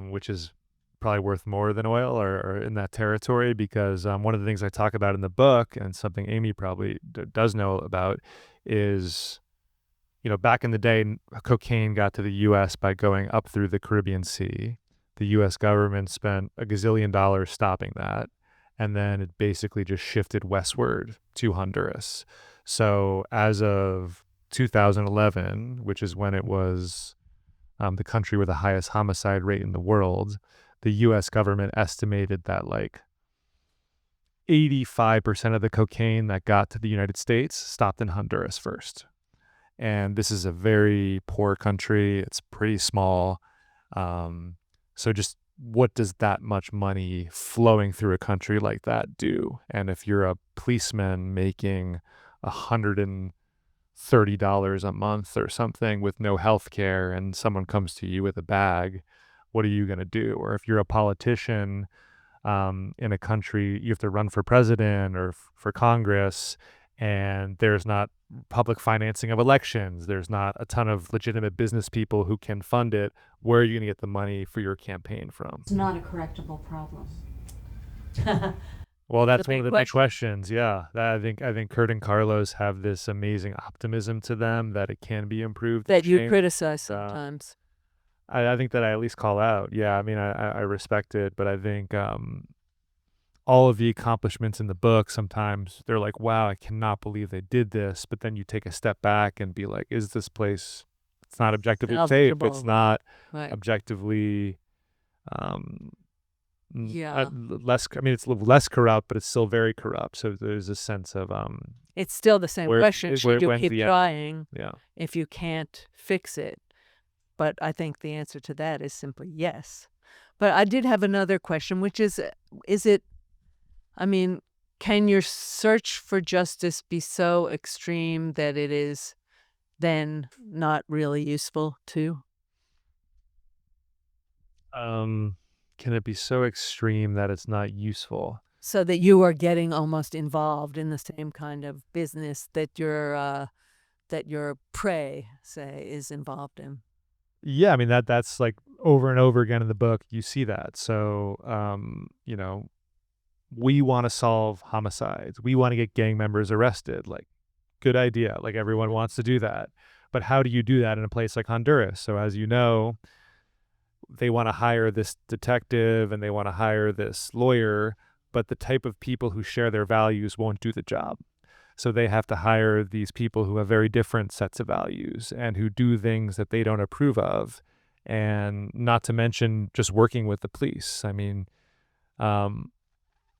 [SPEAKER 2] which is probably worth more than oil or in that territory, because one of the things I talk about in the book, and something Amy probably does know about, is, back in the day, cocaine got to the U.S. by going up through the Caribbean Sea. The U.S. government spent $1 gazillion stopping that, and then it basically just shifted westward to Honduras. So as of 2011, which is when it was the country with the highest homicide rate in the world, the U.S. government estimated that like 85% of the cocaine that got to the United States stopped in Honduras first. And this is a very poor country. It's pretty small. So just what does that much money flowing through a country like that do? And if you're a policeman making $130 a month or something with no health care, and someone comes to you with a bag, what are you going to do? Or if you're a politician in a country, you have to run for president or for Congress, and there's not public financing of elections. There's not a ton of legitimate business people who can fund it. Where are you going to get the money for your campaign from?
[SPEAKER 3] It's not a correctable problem.
[SPEAKER 2] Well, that's
[SPEAKER 1] The
[SPEAKER 2] one of
[SPEAKER 1] big
[SPEAKER 2] the big questions. Yeah, I think Kurt and Carlos have this amazing optimism to them that it can be improved.
[SPEAKER 1] That you
[SPEAKER 2] changed.
[SPEAKER 1] criticize sometimes.
[SPEAKER 2] I think that I at least call out. Yeah, I mean, I respect it, but I think all of the accomplishments in the book, sometimes they're like, wow, I cannot believe they did this. But then you take a step back and be like, is this place, it's not objectively safe. It's
[SPEAKER 1] Salvageable.
[SPEAKER 2] not
[SPEAKER 1] Right.
[SPEAKER 2] objectively
[SPEAKER 1] Yeah.
[SPEAKER 2] less, I mean, it's less corrupt, but it's still very corrupt. So there's a sense of
[SPEAKER 1] It's still the same
[SPEAKER 2] where-
[SPEAKER 1] question. Should you
[SPEAKER 2] when's
[SPEAKER 1] keep
[SPEAKER 2] the end?
[SPEAKER 1] trying
[SPEAKER 2] yeah.
[SPEAKER 1] if you can't fix it? But I think the answer to that is simply yes. But I did have another question, which is it, I mean, can your search for justice be so extreme that it is then not really useful too?
[SPEAKER 2] Can it be so extreme that it's not useful?
[SPEAKER 1] So that you are getting almost involved in the same kind of business that your prey, say, is involved in.
[SPEAKER 2] Yeah, I mean that's like over and over again in the book. You see that. So, you know, we want to solve homicides. We want to get gang members arrested. Like, good idea. Like, everyone wants to do that. But how do you do that in a place like Honduras? So, as you know, they want to hire this detective and they want to hire this lawyer, but the type of people who share their values won't do the job. So they have to hire these people who have very different sets of values and who do things that they don't approve of. And not to mention just working with the police. I mean,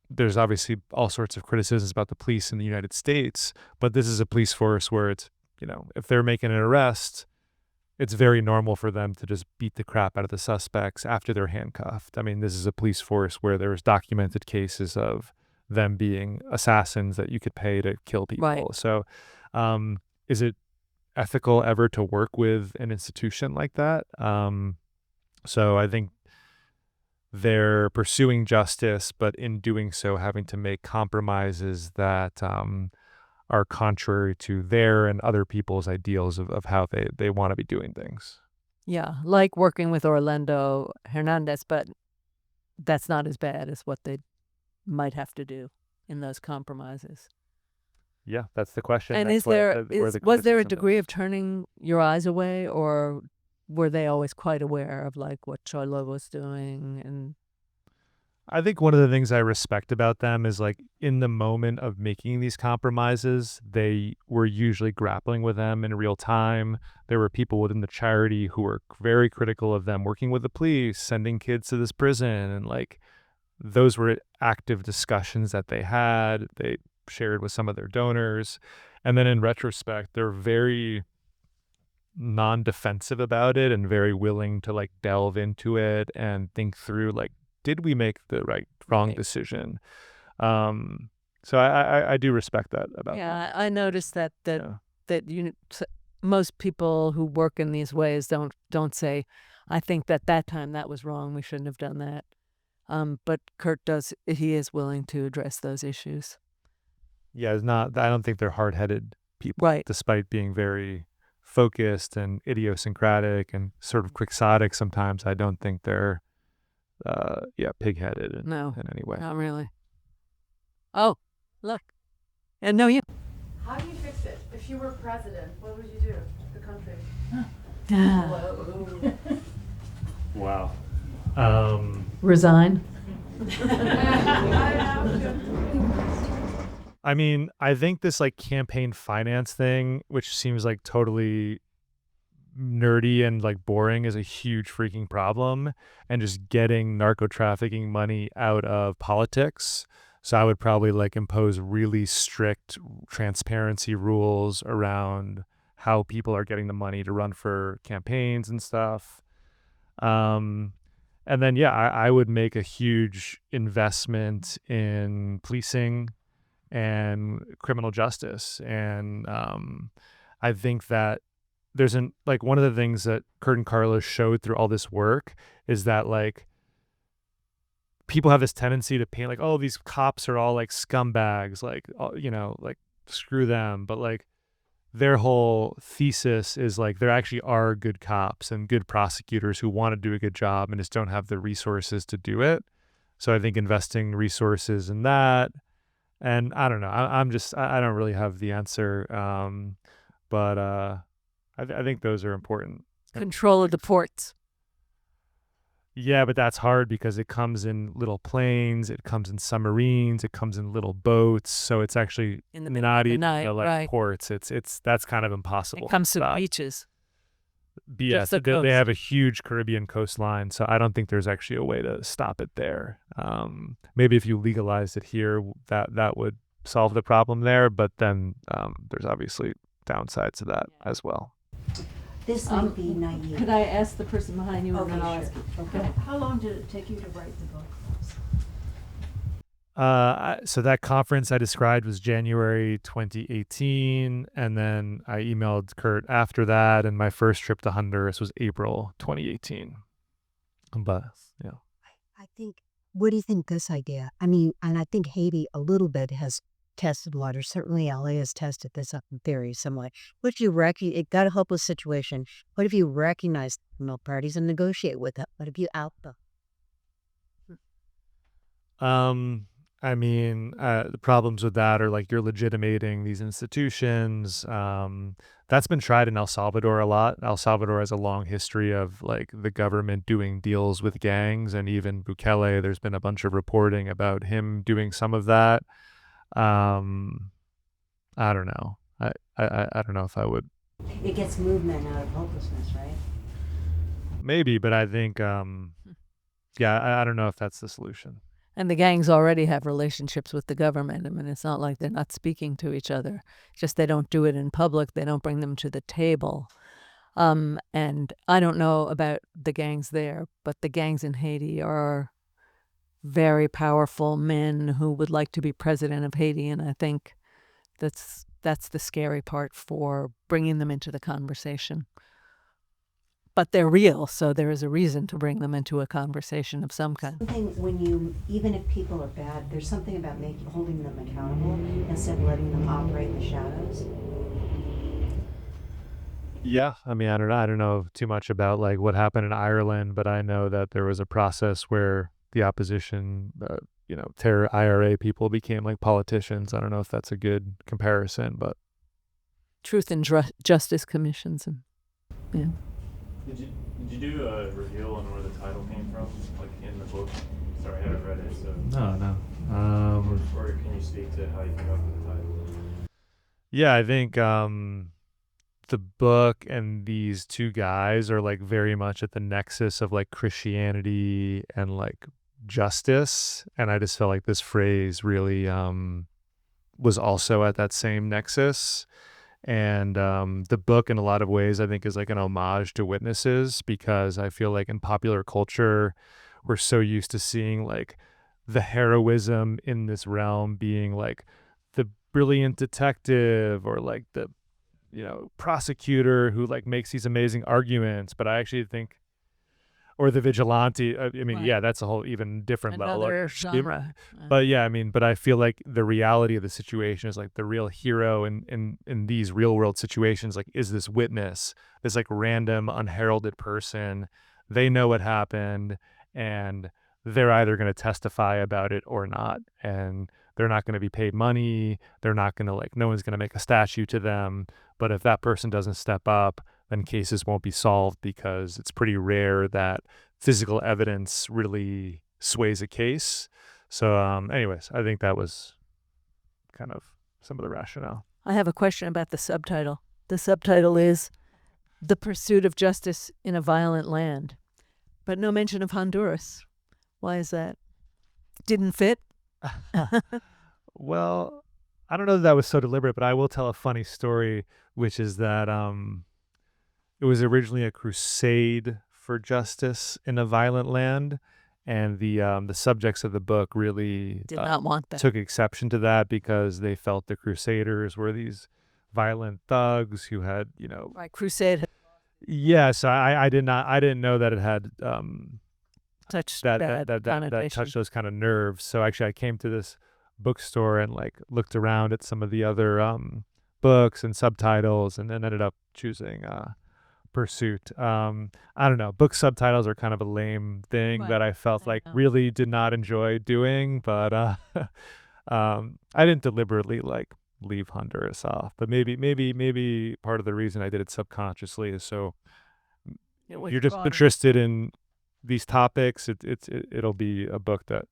[SPEAKER 2] there's obviously all sorts of criticisms about the police in the United States, but this is a police force where it's, you know, if they're making an arrest, it's very normal for them to just beat the crap out of the suspects after they're handcuffed. I mean, this is a police force where there's documented cases of them being assassins that you could pay to kill people.
[SPEAKER 1] Right.
[SPEAKER 2] So is it ethical ever to work with an institution like that? So I think they're pursuing justice, but in doing so, having to make compromises that are contrary to their and other people's ideals of how they want to be doing things.
[SPEAKER 1] Yeah, like working with Orlando Hernandez, but that's not as bad as what they might have to do in those compromises.
[SPEAKER 2] Yeah, that's the question.
[SPEAKER 1] And
[SPEAKER 2] That's
[SPEAKER 1] is
[SPEAKER 2] what-
[SPEAKER 1] there
[SPEAKER 2] where the
[SPEAKER 1] was there a
[SPEAKER 2] criticism
[SPEAKER 1] degree
[SPEAKER 2] is.
[SPEAKER 1] of turning your eyes away, or were they always quite aware of like what Cholo was doing? And
[SPEAKER 2] I think one of the things I respect about them is like in the moment of making these compromises, they were usually grappling with them in real time. There were people within the charity who were very critical of them working with the police, sending kids to this prison. And like those were active discussions that they had. They shared with some of their donors. And then in retrospect, they're very non-defensive about it and very willing to like delve into it and think through like, did we make the wrong
[SPEAKER 1] Right.
[SPEAKER 2] decision? So I do respect that about them.
[SPEAKER 1] yeah, I noticed that
[SPEAKER 2] Yeah.
[SPEAKER 1] most people who work in these ways don't say, I think that time that was wrong. We shouldn't have done that. But Kurt does. He is willing to address those issues.
[SPEAKER 2] Yeah, it's not. I don't think they're hard-headed people,
[SPEAKER 1] Right.
[SPEAKER 2] despite being very focused and idiosyncratic and sort of quixotic sometimes. I don't think they're, pig-headed
[SPEAKER 1] No,
[SPEAKER 2] in any way.
[SPEAKER 1] not really. Oh, look. And no, you.
[SPEAKER 6] How do you fix it? If you were president, what would you do? The country.
[SPEAKER 2] Wow.
[SPEAKER 1] Resign.
[SPEAKER 2] I mean, I think this like campaign finance thing, which seems like totally nerdy and like boring, is a huge freaking problem. And just getting narco trafficking money out of politics. So I would probably like impose really strict transparency rules around how people are getting the money to run for campaigns and stuff. And then, yeah, I would make a huge investment in policing and criminal justice. And I think that there's one of the things that Kurt and Carlos showed through all this work is that like people have this tendency to paint like, oh, these cops are all like scumbags, like, like screw them. But like their whole thesis is like there actually are good cops and good prosecutors who want to do a good job and just don't have the resources to do it. So I think investing resources in that, and I don't know, I don't really have the answer, but I think those are important.
[SPEAKER 1] Control of the ports.
[SPEAKER 2] Yeah, but that's hard because it comes in little planes, it comes in submarines, it comes in little boats. So it's actually
[SPEAKER 1] In the middle
[SPEAKER 2] not
[SPEAKER 1] of the
[SPEAKER 2] even
[SPEAKER 1] night,
[SPEAKER 2] like
[SPEAKER 1] right.
[SPEAKER 2] ports. That's kind of impossible.
[SPEAKER 1] It comes to the
[SPEAKER 2] stop.
[SPEAKER 1] beaches.
[SPEAKER 2] Yes,
[SPEAKER 1] the
[SPEAKER 2] they
[SPEAKER 1] coast.
[SPEAKER 2] have a huge Caribbean coastline, so I don't think there's actually a way to stop it there. Maybe if you legalized it here, that would solve the problem there. But then there's obviously downsides to that as well.
[SPEAKER 3] This might be naive.
[SPEAKER 1] Could I ask the person behind you, and
[SPEAKER 3] Okay,
[SPEAKER 1] then I'll
[SPEAKER 3] sure.
[SPEAKER 1] ask you?
[SPEAKER 3] Okay.
[SPEAKER 6] How long did it take you to write the book?
[SPEAKER 2] So that conference I described was January 2018, and then I emailed Kurt after that, and my first trip to Honduras was April 2018. But yeah.
[SPEAKER 3] I think, what do you think this idea? I mean, and I think Haiti a little bit has tested water. Certainly LA has tested this up in theory some way. What if you it got a hopeless situation? What if you recognize the criminal parties and negotiate with them? What if you out them?
[SPEAKER 2] I mean, the problems with that are like you're legitimating these institutions. That's been tried in El Salvador a lot. El Salvador has a long history of like the government doing deals with gangs, and even Bukele, there's been a bunch of reporting about him doing some of that. I don't know. I don't know if I would.
[SPEAKER 3] It gets movement out of hopelessness, right?
[SPEAKER 2] Maybe, but I think, I don't know if that's the solution.
[SPEAKER 1] And the gangs already have relationships with the government. I mean, it's not like they're not speaking to each other. Just they don't do it in public. They don't bring them to the table. And I don't know about the gangs there, but the gangs in Haiti are very powerful men who would like to be president of Haiti. And I think that's the scary part for bringing them into the conversation. But they're real, so there is a reason to bring them into a conversation of some kind.
[SPEAKER 3] Something even if people are bad, there's something about holding them accountable instead of letting them operate in the shadows.
[SPEAKER 2] Yeah, I mean, I don't know too much about like what happened in Ireland, but I know that there was a process where the opposition, terror IRA people became like politicians. I don't know if that's a good comparison, but
[SPEAKER 1] Truth and Justice Commissions, and yeah.
[SPEAKER 7] Did you do a reveal on where the title came from, like in the book? Sorry, I haven't read it, so.
[SPEAKER 2] no.
[SPEAKER 7] Or can you speak to how you came up with the title?
[SPEAKER 2] Yeah, I think the book and these two guys are like very much at the nexus of like Christianity and like justice, and I just felt like this phrase really was also at that same nexus. And the book in a lot of ways I think is like an homage to Witnesses, because I feel like in popular culture we're so used to seeing like the heroism in this realm being like the brilliant detective or like the prosecutor who like makes these amazing arguments, but I actually think, or the vigilante, I mean,
[SPEAKER 1] Right.
[SPEAKER 2] yeah, that's a whole even different level.
[SPEAKER 1] Another
[SPEAKER 2] Like,
[SPEAKER 1] genre.
[SPEAKER 2] but yeah, I mean, but I feel like the reality of the situation is like the real hero in these real world situations, like is this witness, this like random unheralded person. They know what happened and they're either going to testify about it or not. And they're not going to be paid money. They're not going to no one's going to make a statue to them. But if that person doesn't step up, then cases won't be solved, because it's pretty rare that physical evidence really sways a case. So anyways, I think that was kind of some of the rationale.
[SPEAKER 1] I have a question about the subtitle. The subtitle is The Pursuit of Justice in a Violent Land, but no mention of Honduras. Why is that? Didn't fit?
[SPEAKER 2] Well, I don't know that was so deliberate, but I will tell a funny story, which is that it was originally a crusade for justice in a violent land, and the subjects of the book really
[SPEAKER 1] Did not want that.
[SPEAKER 2] took exception to that, because they felt the crusaders were these violent thugs who had,
[SPEAKER 1] Right, crusade.
[SPEAKER 2] Yes, I didn't know that it had
[SPEAKER 1] Such
[SPEAKER 2] that
[SPEAKER 1] bad
[SPEAKER 2] that
[SPEAKER 1] connotation.
[SPEAKER 2] touch those kind of nerves. So actually, I came to this bookstore and like looked around at some of the other books and subtitles, and then ended up choosing Pursuit. I don't know. Book subtitles are kind of a lame thing
[SPEAKER 1] Right.
[SPEAKER 2] that I felt
[SPEAKER 1] I
[SPEAKER 2] like
[SPEAKER 1] know.
[SPEAKER 2] really did not enjoy doing, but I didn't deliberately like leave Honduras off. But maybe part of the reason I did it subconsciously is so
[SPEAKER 1] It was
[SPEAKER 2] you're just
[SPEAKER 1] broader.
[SPEAKER 2] interested in these topics. It'll be a book that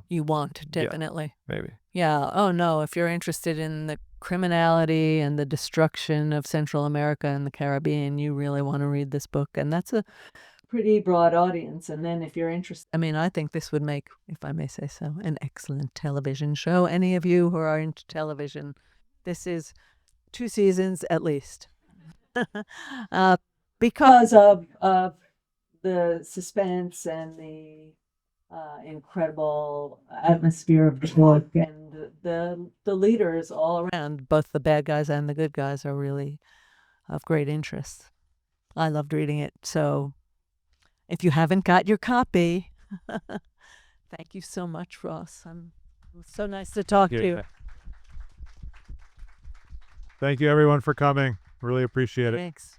[SPEAKER 1] You want, definitely.
[SPEAKER 2] maybe.
[SPEAKER 1] Yeah. Oh, no. If you're interested in the criminality and the destruction of Central America and the Caribbean, you really want to read this book. And that's a pretty broad audience. And then if you're interested, I mean, I think this would make, if I may say so, an excellent television show. Any of you who are into television, this is 2 seasons at least. Because of the suspense and the incredible atmosphere of the book, and the leaders all around, both the bad guys and the good guys, are really of great interest. I loved reading it. So if you haven't got your copy, thank you so much, Ross. It was so nice to talk to you.
[SPEAKER 2] Thank you, everyone, for coming. Really appreciate it.
[SPEAKER 1] Thanks.